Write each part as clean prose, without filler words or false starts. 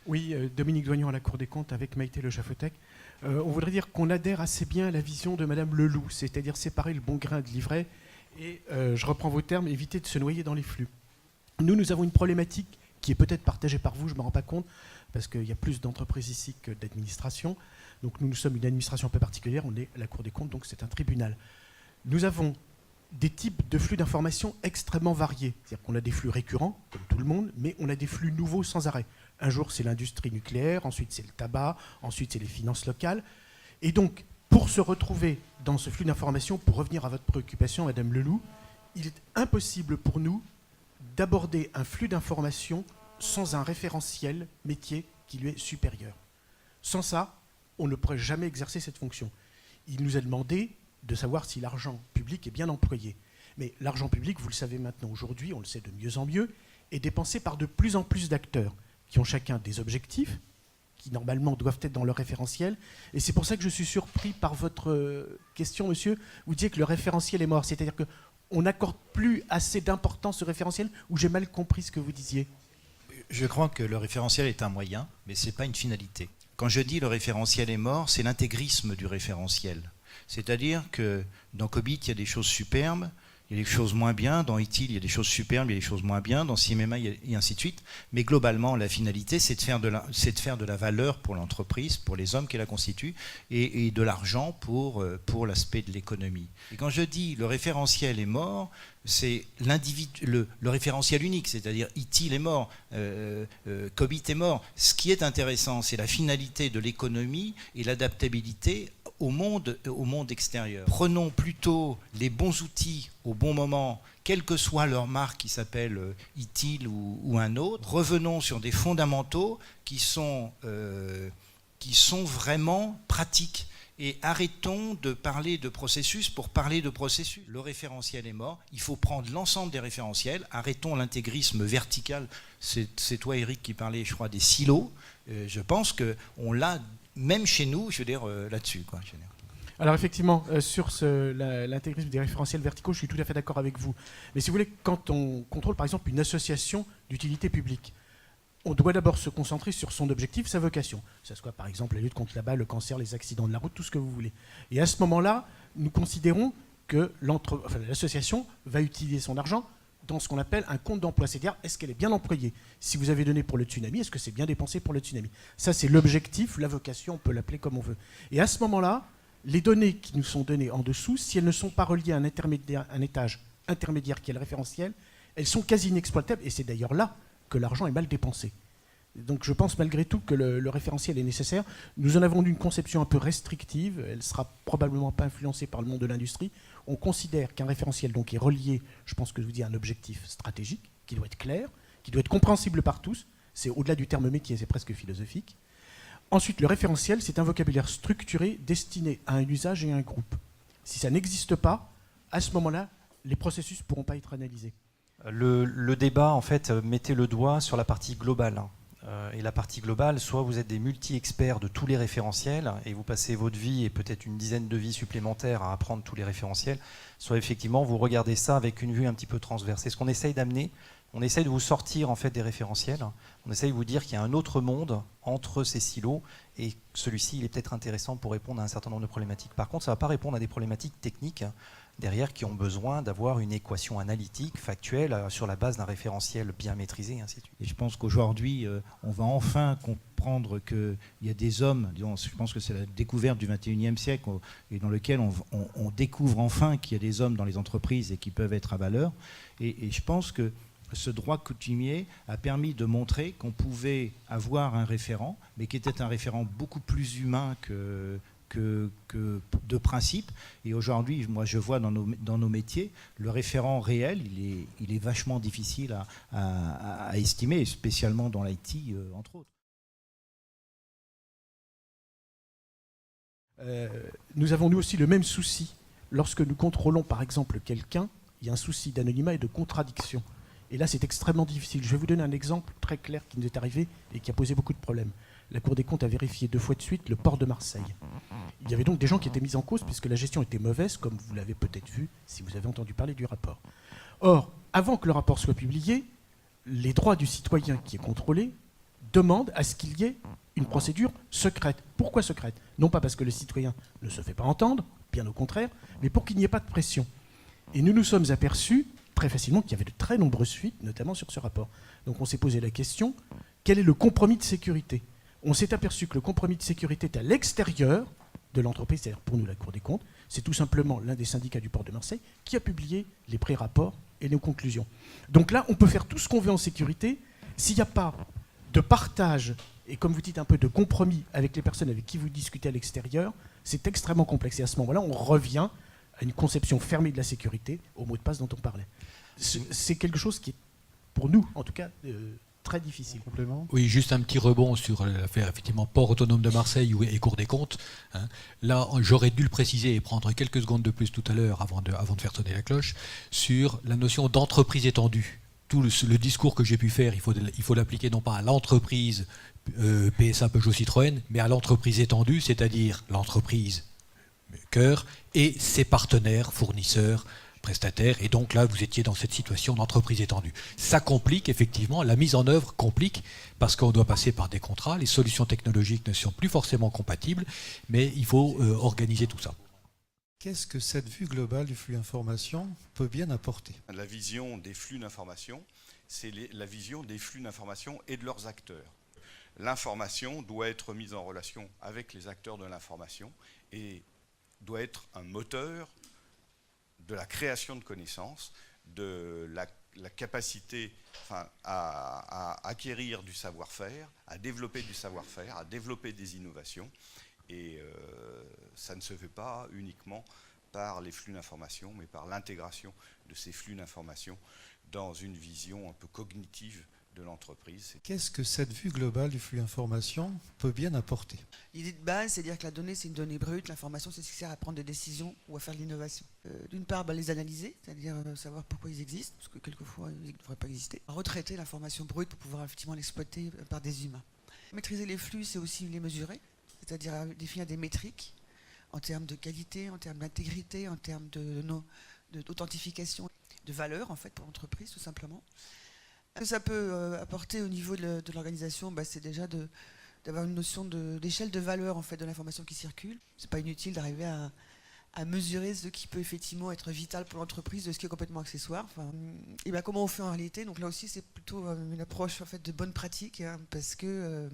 Oui, Dominique Doignon à la Cour des comptes avec Maïté Le Chaffetec. On voudrait dire qu'on adhère assez bien à la vision de Madame Leloup, c'est-à-dire séparer le bon grain de l'ivraie et, je reprends vos termes, éviter de se noyer dans les flux. Nous avons une problématique qui est peut-être partagée par vous, je ne me rends pas compte, parce qu'il y a plus d'entreprises ici que d'administrations. Donc nous sommes une administration un peu particulière, on est à la Cour des comptes, donc c'est un tribunal. Nous avons des types de flux d'informations extrêmement variés. C'est-à-dire qu'on a des flux récurrents, comme tout le monde, mais on a des flux nouveaux sans arrêt. Un jour, c'est l'industrie nucléaire, ensuite c'est le tabac, ensuite c'est les finances locales. Et donc, pour se retrouver dans ce flux d'informations, pour revenir à votre préoccupation, Madame Leloup, il est impossible pour nous d'aborder un flux d'informations sans un référentiel métier qui lui est supérieur. Sans ça, on ne pourrait jamais exercer cette fonction. Il nous a demandé de savoir si l'argent public est bien employé. Mais l'argent public, vous le savez maintenant aujourd'hui, on le sait de mieux en mieux, est dépensé par de plus en plus d'acteurs qui ont chacun des objectifs, qui normalement doivent être dans leur référentiel. Et c'est pour ça que je suis surpris par votre question, monsieur. Vous disiez que le référentiel est mort. C'est-à-dire qu'on n'accorde plus assez d'importance au référentiel, ou j'ai mal compris ce que vous disiez? Je crois que le référentiel est un moyen, mais ce n'est pas une finalité. Quand je dis le référentiel est mort, c'est l'intégrisme du référentiel. C'est-à-dire que dans Cobit, il y a des choses superbes, il y a des choses moins bien, dans ITIL, il y a des choses superbes, il y a des choses moins bien, dans CMMA, et ainsi de suite. Mais globalement, la finalité, c'est de faire de la valeur pour l'entreprise, pour les hommes qui la constituent, et de l'argent pour l'aspect de l'économie. Et quand je dis le référentiel est mort, c'est le référentiel unique, c'est-à-dire ITIL est mort, Cobit est mort. Ce qui est intéressant, c'est la finalité de l'économie et l'adaptabilité au monde extérieur. Prenons plutôt les bons outils au bon moment, quelle que soit leur marque qui s'appelle ITIL ou un autre. Revenons sur des fondamentaux qui sont vraiment pratiques. Et arrêtons de parler de processus pour parler de processus. Le référentiel est mort, il faut prendre l'ensemble des référentiels, arrêtons l'intégrisme vertical. C'est toi, Eric, qui parlais, je crois, des silos. Je pense qu'on l'a, même chez nous, je veux dire, là-dessus, quoi, je veux dire. Alors effectivement, sur l'intégrisme des référentiels verticaux, je suis tout à fait d'accord avec vous. Mais si vous voulez, quand on contrôle par exemple une association d'utilité publique, on doit d'abord se concentrer sur son objectif, sa vocation. Que ce soit par exemple la lutte contre la balle, le cancer, les accidents de la route, tout ce que vous voulez. Et à ce moment-là, nous considérons que l'association va utiliser son argent dans ce qu'on appelle un compte d'emploi. C'est-à-dire, est-ce qu'elle est bien employée? Si vous avez donné pour le tsunami, est-ce que c'est bien dépensé pour le tsunami? Ça, c'est l'objectif, la vocation, on peut l'appeler comme on veut. Et à ce moment-là, les données qui nous sont données en dessous, si elles ne sont pas reliées à un étage intermédiaire qui est le référentiel, elles sont quasi inexploitables. Et c'est d'ailleurs là que l'argent est mal dépensé. Donc je pense malgré tout que le référentiel est nécessaire. Nous en avons une conception un peu restrictive, elle ne sera probablement pas influencée par le monde de l'industrie. On considère qu'un référentiel donc est relié, je pense que je vous dis, à un objectif stratégique, qui doit être clair, qui doit être compréhensible par tous. C'est au-delà du terme métier, c'est presque philosophique. Ensuite, le référentiel, c'est un vocabulaire structuré destiné à un usage et à un groupe. Si ça n'existe pas, à ce moment-là, les processus ne pourront pas être analysés. Le débat, en fait, mettait le doigt sur la partie globale. Et la partie globale, soit vous êtes des multi-experts de tous les référentiels et vous passez votre vie et peut-être une dizaine de vies supplémentaires à apprendre tous les référentiels, soit effectivement vous regardez ça avec une vue un petit peu transverse. C'est ce qu'on essaye d'amener. On essaye de vous sortir en fait des référentiels. On essaye de vous dire qu'il y a un autre monde entre ces silos et celui-ci il est peut-être intéressant pour répondre à un certain nombre de problématiques. Par contre, ça ne va pas répondre à des problématiques techniques derrière qui ont besoin d'avoir une équation analytique, factuelle, sur la base d'un référentiel bien maîtrisé, et ainsi de suite. Et je pense qu'aujourd'hui, on va enfin comprendre qu'il y a des hommes, disons, je pense que c'est la découverte du XXIe siècle, et dans lequel on découvre enfin qu'il y a des hommes dans les entreprises et qui peuvent être à valeur. Et je pense que ce droit coutumier a permis de montrer qu'on pouvait avoir un référent, mais qui était un référent beaucoup plus humain que de principe. Et aujourd'hui, moi je vois dans nos métiers, le référent réel, il est vachement difficile à estimer, spécialement dans l'IT, entre autres. Nous avons nous aussi le même souci. Lorsque nous contrôlons par exemple quelqu'un, il y a un souci d'anonymat et de contradiction. Et là, c'est extrêmement difficile. Je vais vous donner un exemple très clair qui nous est arrivé et qui a posé beaucoup de problèmes. La Cour des comptes a vérifié 2 fois de suite le port de Marseille. Il y avait donc des gens qui étaient mis en cause puisque la gestion était mauvaise, comme vous l'avez peut-être vu si vous avez entendu parler du rapport. Or, avant que le rapport soit publié, les droits du citoyen qui est contrôlé demande à ce qu'il y ait une procédure secrète. Pourquoi secrète? Non pas parce que le citoyen ne se fait pas entendre, bien au contraire, mais pour qu'il n'y ait pas de pression. Et nous nous sommes aperçus très facilement qu'il y avait de très nombreuses fuites, notamment sur ce rapport. Donc on s'est posé la question, quel est le compromis de sécurité? On s'est aperçu que le compromis de sécurité est à l'extérieur de l'entreprise, c'est-à-dire pour nous la Cour des comptes. C'est tout simplement l'un des syndicats du port de Marseille qui a publié les pré-rapports et nos conclusions. Donc là, on peut faire tout ce qu'on veut en sécurité. S'il n'y a pas de partage et, comme vous dites, un peu de compromis avec les personnes avec qui vous discutez à l'extérieur, c'est extrêmement complexe. Et à ce moment-là, on revient à une conception fermée de la sécurité, au mot de passe dont on parlait. C'est quelque chose qui est, pour nous, en tout cas, très difficile. Complément. Oui, juste un petit rebond sur l'affaire, effectivement, port autonome de Marseille et Cour des comptes. Hein. Là, j'aurais dû le préciser et prendre quelques secondes de plus tout à l'heure avant de faire sonner la cloche, sur la notion d'entreprise étendue. Tout le discours que j'ai pu faire, il faut l'appliquer non pas à l'entreprise PSA Peugeot Citroën, mais à l'entreprise étendue, c'est-à-dire l'entreprise cœur et ses partenaires, fournisseurs, prestataires, et donc là vous étiez dans cette situation d'entreprise étendue. Ça complique effectivement, la mise en œuvre complique parce qu'on doit passer par des contrats, les solutions technologiques ne sont plus forcément compatibles, mais il faut organiser tout ça. Qu'est-ce que cette vue globale du flux information peut bien apporter? La vision des flux d'information, c'est la vision des flux d'information et de leurs acteurs. L'information doit être mise en relation avec les acteurs de l'information et doit être un moteur de la création de connaissances, de la capacité à acquérir du savoir-faire, à développer du savoir-faire, à développer des innovations. Et ça ne se fait pas uniquement par les flux d'information, mais par l'intégration de ces flux d'information dans une vision un peu cognitive de l'entreprise. Qu'est-ce que cette vue globale du flux information peut bien apporter? L'idée de base, c'est-à-dire que la donnée, c'est une donnée brute, l'information, c'est ce qui sert à prendre des décisions ou à faire de l'innovation. D'une part, les analyser, c'est-à-dire savoir pourquoi ils existent, parce que quelquefois, ils ne devraient pas exister. Retraiter l'information brute pour pouvoir effectivement l'exploiter par des humains. Maîtriser les flux, c'est aussi les mesurer, c'est-à-dire définir des métriques en termes de qualité, en termes d'intégrité, en termes d'authentification, de valeur, en fait, pour l'entreprise, tout simplement. Ce que ça peut apporter au niveau de l'organisation, c'est déjà d'avoir une notion d'échelle de valeur en fait, de l'information qui circule. Ce n'est pas inutile d'arriver à mesurer ce qui peut effectivement être vital pour l'entreprise de ce qui est complètement accessoire. Et comment on fait en réalité? Donc là aussi, c'est plutôt une approche en fait, de bonne pratique, hein, parce que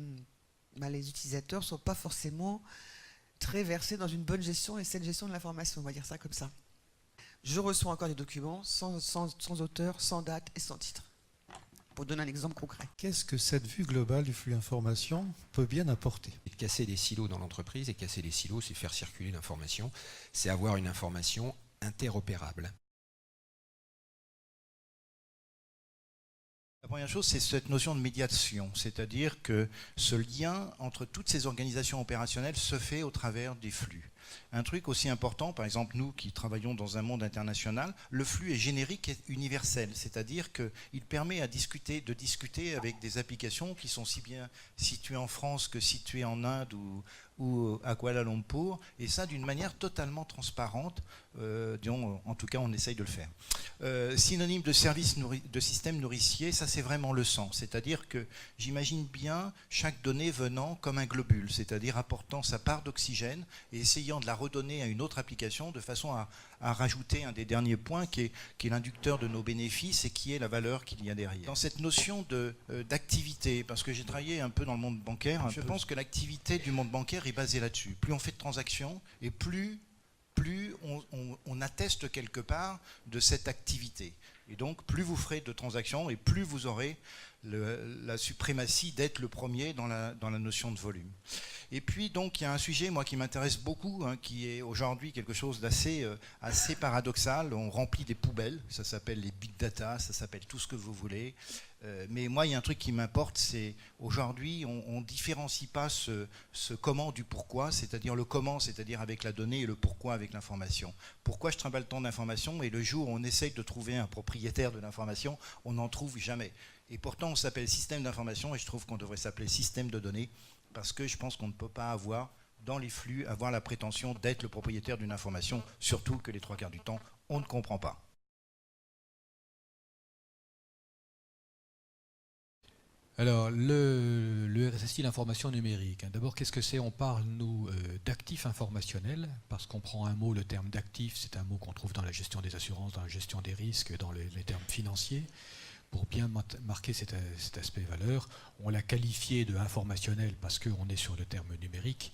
les utilisateurs ne sont pas forcément très versés dans une bonne gestion et saine gestion de l'information, on va dire ça comme ça. Je reçois encore des documents sans auteur, sans date et sans titre. Pour donner un exemple concret. Qu'est-ce que cette vue globale du flux information peut bien apporter? Casser des silos dans l'entreprise, et casser les silos, c'est faire circuler l'information, c'est avoir une information interopérable. La première chose, c'est cette notion de médiation, c'est-à-dire que ce lien entre toutes ces organisations opérationnelles se fait au travers des flux. Un truc aussi important, par exemple nous qui travaillons dans un monde international, le flux est générique et universel, c'est-à-dire qu'il permet de discuter avec des applications qui sont si bien situées en France que situées en Inde ou à Kuala Lumpur, et ça d'une manière totalement transparente, en tout cas on essaye de le faire. Synonyme de de système nourricier, ça c'est vraiment le sens, c'est-à-dire que j'imagine bien chaque donnée venant comme un globule, c'est-à-dire apportant sa part d'oxygène et essayant de la redonner à une autre application de façon à rajouter un des derniers points qui est l'inducteur de nos bénéfices et qui est la valeur qu'il y a derrière. Dans cette notion d'activité, parce que j'ai travaillé un peu dans le monde bancaire, je pense que l'activité du monde bancaire est basée là-dessus. Plus on fait de transactions et plus on atteste quelque part de cette activité. Et donc, plus vous ferez de transactions et plus vous aurez la suprématie d'être le premier dans la notion de volume. Et puis, donc, il y a un sujet, moi, qui m'intéresse beaucoup, hein, qui est aujourd'hui quelque chose d'assez assez paradoxal. On remplit des poubelles, ça s'appelle les big data, ça s'appelle tout ce que vous voulez. Mais moi, il y a un truc qui m'importe, c'est aujourd'hui, on ne différencie pas ce comment du pourquoi, c'est-à-dire le comment, c'est-à-dire avec la donnée, et le pourquoi avec l'information. Pourquoi je trimballe tant d'informations et le jour où on essaye de trouver un propriétaire de l'information, on n'en trouve jamais. Et pourtant, on s'appelle système d'information et je trouve qu'on devrait s'appeler système de données parce que je pense qu'on ne peut pas avoir, dans les flux, avoir la prétention d'être le propriétaire d'une information, surtout que les 3/4 du temps, on ne comprend pas. Alors, le RSSI, l'information numérique. D'abord, qu'est-ce que c'est? On parle, nous, d'actifs informationnels, parce qu'on prend un mot, le terme d'actif, c'est un mot qu'on trouve dans la gestion des assurances, dans la gestion des risques, dans les termes financiers. Pour bien marquer cet aspect valeur, on l'a qualifié de informationnel parce qu'on est sur le terme numérique.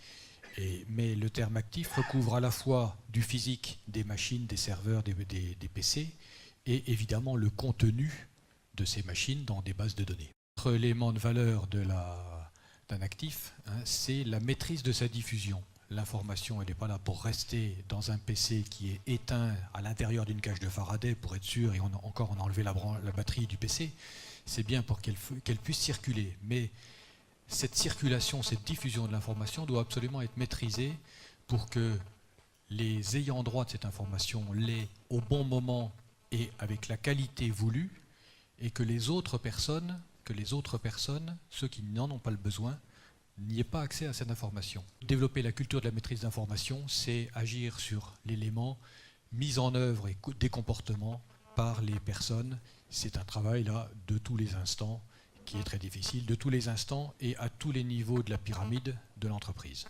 Mais le terme actif recouvre à la fois du physique, des machines, des serveurs, des PC, et évidemment le contenu de ces machines dans des bases de données. L'autre élément de valeur d'un actif, c'est la maîtrise de sa diffusion. L'information, elle n'est pas là pour rester dans un PC qui est éteint à l'intérieur d'une cage de Faraday pour être sûr, et on a enlevé la batterie du PC. C'est bien pour qu'elle puisse circuler. Mais cette circulation, cette diffusion de l'information doit absolument être maîtrisée pour que les ayants droit de cette information l'aient au bon moment et avec la qualité voulue, et que les autres personnes, ceux qui n'en ont pas le besoin, n'y aient pas accès à cette information. Développer la culture de la maîtrise d'information, c'est agir sur l'élément mise en œuvre et des comportements par les personnes. C'est un travail là de tous les instants qui est très difficile, de tous les instants et à tous les niveaux de la pyramide de l'entreprise.